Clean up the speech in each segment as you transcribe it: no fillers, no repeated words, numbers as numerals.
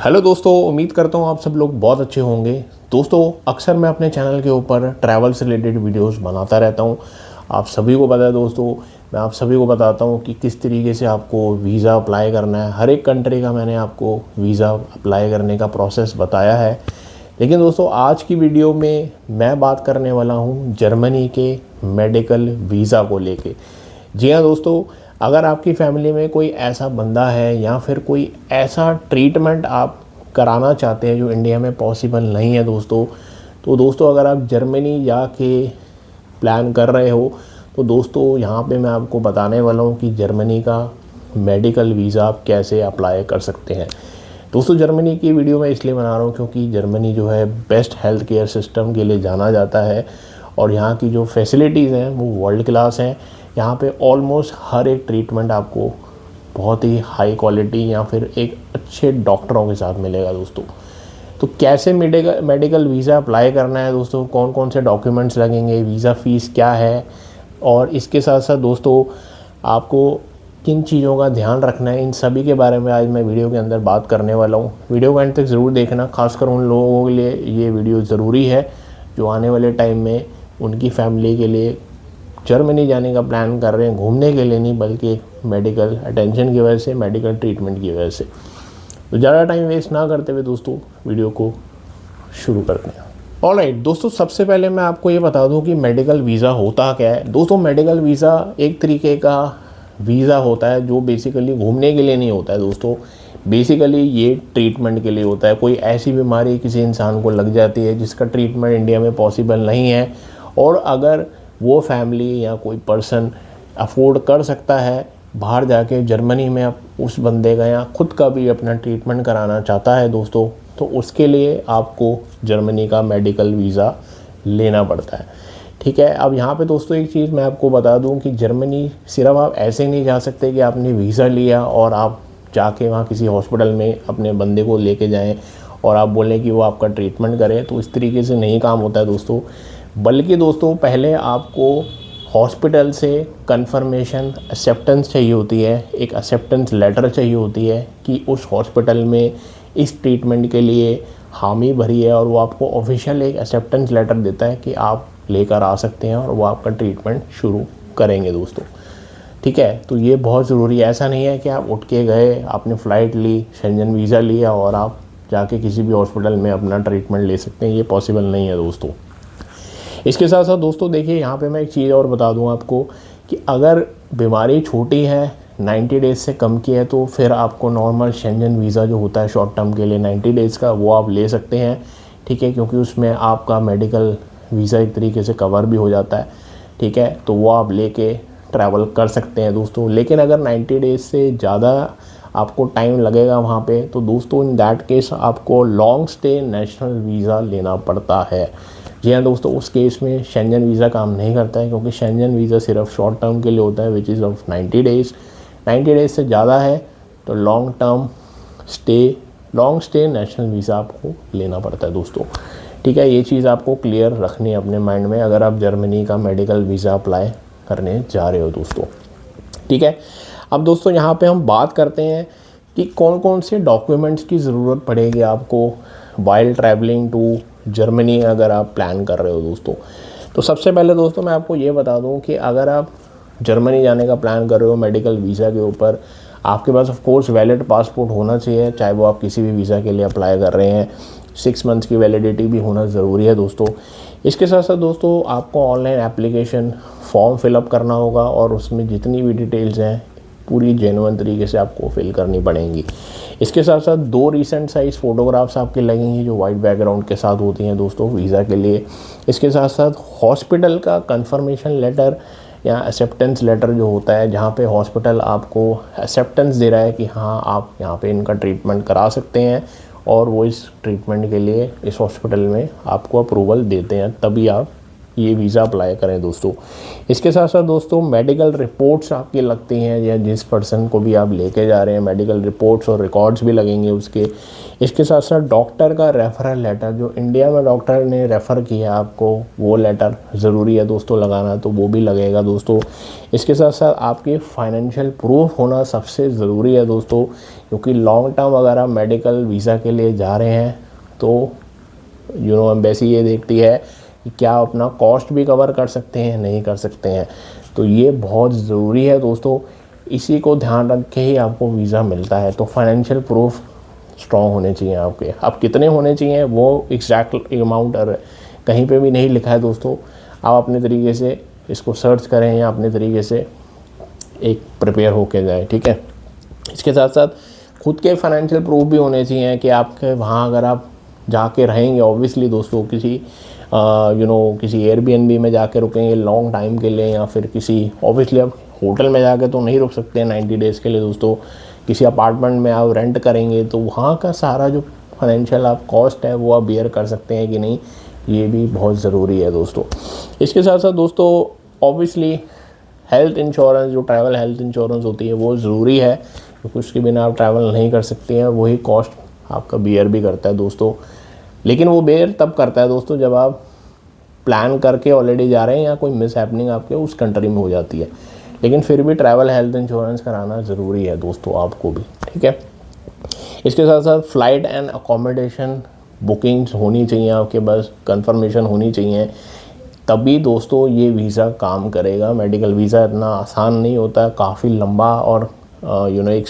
Hello दोस्तों, उम्मीद करता हूँ आप सब लोग बहुत अच्छे होंगे। दोस्तों, अक्सर मैं अपने चैनल के ऊपर ट्रैवल से रिलेटेड वीडियोस बनाता रहता हूँ। आप सभी को पता है दोस्तों, मैं आप सभी को बताता हूँ कि किस तरीके से आपको वीज़ा अप्लाई करना है। हर एक कंट्री का मैंने आपको वीज़ा अप्लाई करने का प्रोसेस बताया है। लेकिन दोस्तों, आज की वीडियो में मैं बात करने वाला हूँ जर्मनी के मेडिकल वीज़ा को लेके। जी हाँ दोस्तों, अगर आपकी फैमिली में कोई ऐसा बंदा है या फिर कोई ऐसा ट्रीटमेंट आप कराना चाहते हैं जो इंडिया में पॉसिबल नहीं है दोस्तों, तो दोस्तों अगर आप जर्मनी जाके प्लान कर रहे हो तो दोस्तों यहाँ पे मैं आपको बताने वाला हूँ कि जर्मनी का मेडिकल वीज़ा आप कैसे अप्लाई कर सकते हैं। दोस्तों, जर्मनी की वीडियो मैं इसलिए बना रहा हूँ क्योंकि जर्मनी जो है बेस्ट हेल्थ केयर सिस्टम के लिए जाना जाता है और यहाँ की जो फैसिलिटीज़ हैं वो वर्ल्ड क्लास हैं। यहाँ पे ऑलमोस्ट हर एक ट्रीटमेंट आपको बहुत ही हाई क्वालिटी या फिर एक अच्छे डॉक्टरों के साथ मिलेगा दोस्तों। तो कैसे मेडिकल वीज़ा अप्लाई करना है दोस्तों, कौन कौन से डॉक्यूमेंट्स लगेंगे, वीज़ा फ़ीस क्या है, और इसके साथ साथ दोस्तों आपको किन चीज़ों का ध्यान रखना है, इन सभी के बारे में आज मैं वीडियो के अंदर बात करने वाला हूँ। वीडियो को एंड तक ज़रूर देखना, खासकर उन लोगों के लिए ये वीडियो ज़रूरी है जो आने वाले टाइम में उनकी फैमिली के लिए जर्मनी जाने का प्लान कर रहे हैं, घूमने के लिए नहीं बल्कि मेडिकल अटेंशन की वजह से, मेडिकल ट्रीटमेंट की वजह से। तो ज़्यादा टाइम वेस्ट ना करते हुए दोस्तों वीडियो को शुरू करते हैं। ऑलराइट दोस्तों, सबसे पहले मैं आपको ये बता दूं कि मेडिकल वीज़ा होता क्या है। दोस्तों, मेडिकल वीज़ा एक तरीके का वीज़ा होता है जो बेसिकली घूमने के लिए नहीं होता है दोस्तों। बेसिकली ये ट्रीटमेंट के लिए होता है। कोई ऐसी बीमारी किसी इंसान को लग जाती है जिसका ट्रीटमेंट इंडिया में पॉसिबल नहीं है, और अगर वो फैमिली या कोई पर्सन अफोर्ड कर सकता है बाहर जाके जर्मनी में आप उस बंदे का या ख़ुद का भी अपना ट्रीटमेंट कराना चाहता है दोस्तों, तो उसके लिए आपको जर्मनी का मेडिकल वीज़ा लेना पड़ता है। ठीक है। अब यहाँ पे दोस्तों एक चीज़ मैं आपको बता दूँ कि जर्मनी सिर्फ आप ऐसे नहीं जा सकते कि आपने वीज़ा लिया और आप जाके वहाँ किसी हॉस्पिटल में अपने बंदे को लेके जाएं और आप बोलें कि वो आपका ट्रीटमेंट करे। तो इस तरीके से नहीं काम होता है दोस्तों। बल्कि दोस्तों पहले आपको हॉस्पिटल से कंफर्मेशन एक्सेप्टेंस चाहिए होती है, एक एक्सेप्टेंस लेटर चाहिए होती है कि उस हॉस्पिटल में इस ट्रीटमेंट के लिए हामी भरी है, और वो आपको ऑफिशियल एक एक्सेप्टेंस लेटर देता है कि आप लेकर आ सकते हैं और वो आपका ट्रीटमेंट शुरू करेंगे दोस्तों। ठीक है। तो ये बहुत ज़रूरी है। ऐसा नहीं है कि आप उठ के गए, आपने फ़्लाइट ली, शेंजन वीज़ा लिया और आप जाके किसी भी हॉस्पिटल में अपना ट्रीटमेंट ले सकते हैं। ये पॉसिबल नहीं है दोस्तों। इसके साथ साथ दोस्तों देखिए, यहाँ पे मैं एक चीज़ और बता दूँ आपको कि अगर बीमारी छोटी है, 90 डेज़ से कम की है, तो फिर आपको नॉर्मल शेंजन वीज़ा जो होता है शॉर्ट टर्म के लिए 90 डेज़ का, वो आप ले सकते हैं। ठीक है। क्योंकि उसमें आपका मेडिकल वीज़ा एक तरीके से कवर भी हो जाता है। ठीक है। तो वो आप लेके ट्रैवल कर सकते हैं दोस्तों। लेकिन अगर 90 डेज़ से ज़्यादा आपको टाइम लगेगा वहाँ पे, तो दोस्तों इन दैट केस आपको लॉन्ग स्टे नेशनल वीज़ा लेना पड़ता है। जी हाँ दोस्तों, उस केस में शेंजन वीज़ा काम नहीं करता है, क्योंकि शेंजन वीज़ा सिर्फ शॉर्ट टर्म के लिए होता है, which is of 90 days. 90 days से ज़्यादा है तो लॉन्ग स्टे नेशनल वीज़ा आपको लेना पड़ता है दोस्तों। ठीक है। ये चीज़ आपको क्लियर रखनी है अपने माइंड में अगर आप जर्मनी का मेडिकल वीज़ा अप्लाई करने जा रहे हो दोस्तों। ठीक है। अब दोस्तों यहाँ पे हम बात करते हैं कि कौन कौन से डॉक्यूमेंट्स की ज़रूरत पड़ेगी आपको वाइल ट्रैवलिंग टू जर्मनी अगर आप प्लान कर रहे हो दोस्तों। तो सबसे पहले दोस्तों मैं आपको ये बता दूं कि अगर आप जर्मनी जाने का प्लान कर रहे हो मेडिकल वीज़ा के ऊपर, आपके पास ऑफ कोर्स वैलिड पासपोर्ट होना चाहिए, चाहे वो आप किसी भी वीज़ा के लिए अप्लाई कर रहे हैं। 6 मंथ्स की वैलिडिटी भी होना ज़रूरी है दोस्तों। इसके साथ साथ दोस्तों आपको ऑनलाइन एप्लीकेशन फॉर्म फिलअप करना होगा और उसमें जितनी भी डिटेल्स हैं पूरी जेन्युइन तरीके से आपको फिल करनी पड़ेंगी। इसके साथ साथ 2 रीसेंट साइज़ फ़ोटोग्राफ्स आपकी लगेंगी जो वाइट बैकग्राउंड के साथ होती हैं दोस्तों वीज़ा के लिए। इसके साथ साथ हॉस्पिटल का कंफर्मेशन लेटर या एक्सेप्टेंस लेटर जो होता है, जहाँ पे हॉस्पिटल आपको एक्सेप्टेंस दे रहा है कि हाँ आप यहाँ पे इनका ट्रीटमेंट करा सकते हैं, और वो इस ट्रीटमेंट के लिए इस हॉस्पिटल में आपको अप्रूवल देते हैं, तभी आप ये वीज़ा अप्लाई करें दोस्तों। इसके साथ साथ दोस्तों मेडिकल रिपोर्ट्स आपकी लगती हैं, या जिस पर्सन को भी आप लेके जा रहे हैं मेडिकल रिपोर्ट्स और रिकॉर्ड्स भी लगेंगे उसके। इसके साथ साथ डॉक्टर का रेफरल लेटर, जो इंडिया में डॉक्टर ने रेफ़र किया आपको, वो लेटर ज़रूरी है दोस्तों लगाना, तो वो भी लगेगा दोस्तों। इसके साथ साथ आपके फाइनेंशियल प्रूफ होना सबसे ज़रूरी है दोस्तों, क्योंकि लॉन्ग टर्म अगर आप मेडिकल वीज़ा के लिए जा रहे हैं तो एम्बेसी ये देखती है कि क्या आप अपना कॉस्ट भी कवर कर सकते हैं, नहीं कर सकते हैं। तो ये बहुत ज़रूरी है दोस्तों, इसी को ध्यान रख के ही आपको वीज़ा मिलता है। तो फाइनेंशियल प्रूफ स्ट्रॉन्ग होने चाहिए आपके। अब कितने होने चाहिए वो एग्जैक्ट अमाउंट कहीं पे भी नहीं लिखा है दोस्तों, आप अपने तरीके से इसको सर्च करें या अपने तरीके से एक प्रिपेयर होके जाए, ठीक है। इसके साथ साथ खुद के फाइनेंशियल प्रूफ भी होने चाहिए कि आपके वहाँ अगर आप जाके रहेंगे, ऑब्वियसली दोस्तों किसी किसी एयरबीएनबी में जाके रुकेंगे लॉन्ग टाइम के लिए, या फिर किसी, ऑब्वियसली आप होटल में जाके तो नहीं रुक सकते हैं 90 डेज़ के लिए दोस्तों, किसी अपार्टमेंट में आप रेंट करेंगे तो वहाँ का सारा जो फाइनेंशियल आप कॉस्ट है वो आप बियर कर सकते हैं कि नहीं, ये भी बहुत ज़रूरी है दोस्तों। इसके साथ साथ दोस्तों ऑब्वियसली हेल्थ इंश्योरेंस, जो ट्रैवल हेल्थ इंश्योरेंस होती है वो ज़रूरी है, क्योंकि उसके बिना आप ट्रैवल नहीं कर सकते हैं। वही कॉस्ट आपका बियर भी करता है दोस्तों, लेकिन वो बियर तब करता है दोस्तों जब आप प्लान करके ऑलरेडी जा रहे हैं या कोई मिस हैपनिंग आपके उस कंट्री में हो जाती है। लेकिन फिर भी ट्रैवल हेल्थ इंश्योरेंस कराना ज़रूरी है दोस्तों आपको भी, ठीक है। इसके साथ साथ फ़्लाइट एंड अकोमोडेशन बुकिंग्स होनी चाहिए आपके पास, कंफर्मेशन होनी चाहिए, तभी दोस्तों ये वीज़ा काम करेगा। मेडिकल वीज़ा इतना आसान नहीं होता है, काफ़ी लंबा, और एक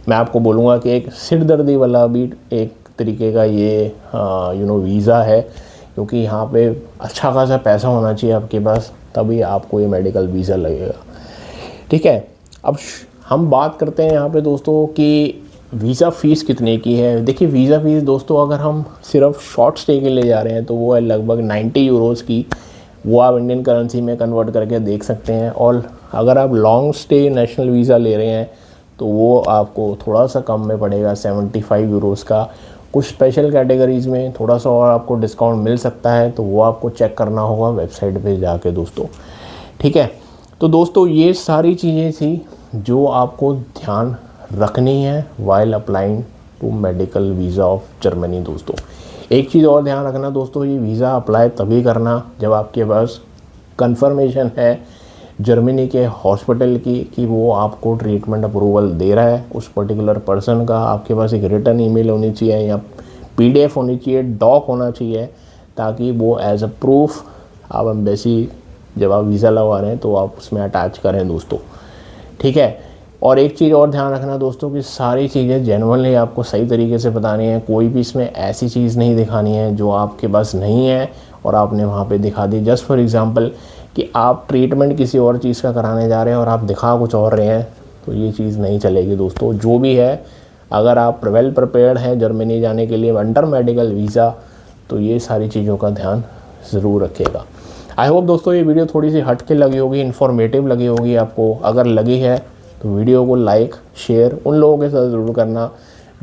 मैं आपको बोलूँगा कि एक सिरदर्दी वाला भी एक तरीके का ये वीज़ा है, क्योंकि यहाँ पे अच्छा खासा पैसा होना चाहिए आपके पास, तभी आपको ये मेडिकल वीज़ा लगेगा, ठीक है। अब हम बात करते हैं यहाँ पे दोस्तों कि वीज़ा फ़ीस कितने की है। देखिए वीज़ा फ़ीस दोस्तों अगर हम सिर्फ शॉर्ट स्टे के लिए जा रहे हैं तो वो है लगभग 90 यूरोज़ की, वो आप इंडियन करेंसी में कन्वर्ट करके देख सकते हैं। और अगर आप लॉन्ग स्टे नेशनल वीज़ा ले रहे हैं तो वो आपको थोड़ा सा कम में पड़ेगा, 75 यूरोज़ का। कुछ स्पेशल कैटेगरीज़ में थोड़ा सा और आपको डिस्काउंट मिल सकता है, तो वो आपको चेक करना होगा वेबसाइट पे जाके दोस्तों, ठीक है। तो दोस्तों ये सारी चीज़ें थी जो आपको ध्यान रखनी है while applying to medical visa of Germany दोस्तों। एक चीज़ और ध्यान रखना दोस्तों, ये वीज़ा अप्लाई तभी करना जब आपके पास कंफर्मेशन है जर्मनी के हॉस्पिटल की कि वो आपको ट्रीटमेंट अप्रूवल दे रहा है उस पर्टिकुलर पर्सन का। आपके पास एक रिटर्न ईमेल होनी चाहिए या PDF होनी चाहिए, डॉक होना चाहिए, ताकि वो एज अ प्रूफ आप एम्बेसी जब आप वीज़ा लगवा रहे हैं तो आप उसमें अटैच करें दोस्तों, ठीक है। और एक चीज़ और ध्यान रखना दोस्तों कि सारी चीज़ें जेन्युइनली आपको सही तरीके से बतानी है, कोई भी इसमें ऐसी चीज़ नहीं दिखानी है जो आपके पास नहीं है और आपने वहाँ पे दिखा दी। जस्ट फॉर एग्जांपल कि आप ट्रीटमेंट किसी और चीज़ का कराने जा रहे हैं और आप दिखा कुछ और रहे हैं, तो ये चीज़ नहीं चलेगी दोस्तों। जो भी है, अगर आप वेल प्रिपेयर्ड हैं जर्मनी जाने के लिए अंडर मेडिकल वीज़ा, तो ये सारी चीज़ों का ध्यान ज़रूर रखिएगा। आई होप दोस्तों ये वीडियो थोड़ी सी हट के लगी होगी, इन्फॉर्मेटिव लगी होगी आपको। अगर लगी है तो वीडियो को लाइक शेयर उन लोगों के साथ ज़रूर करना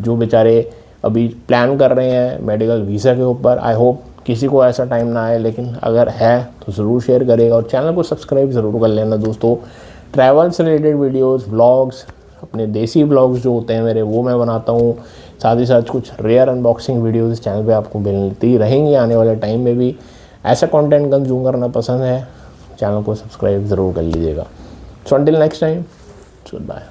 जो बेचारे अभी प्लान कर रहे हैं मेडिकल वीज़ा के ऊपर। आई होप किसी को ऐसा टाइम ना आए, लेकिन अगर है तो ज़रूर शेयर करेगा और चैनल को सब्सक्राइब ज़रूर कर लेना दोस्तों। ट्रैवल से रिलेटेड वीडियोस, व्लॉग्स, अपने देसी व्लॉग्स जो होते हैं मेरे, वो मैं बनाता हूँ। साथ ही साथ कुछ रेयर अनबॉक्सिंग वीडियोस इस चैनल पे आपको मिलती रहेंगी आने वाले टाइम में भी। ऐसा कंटेंट कंज्यूम करना पसंद है, चैनल को सब्सक्राइब ज़रूर कर लीजिएगा। So until next time, good bye.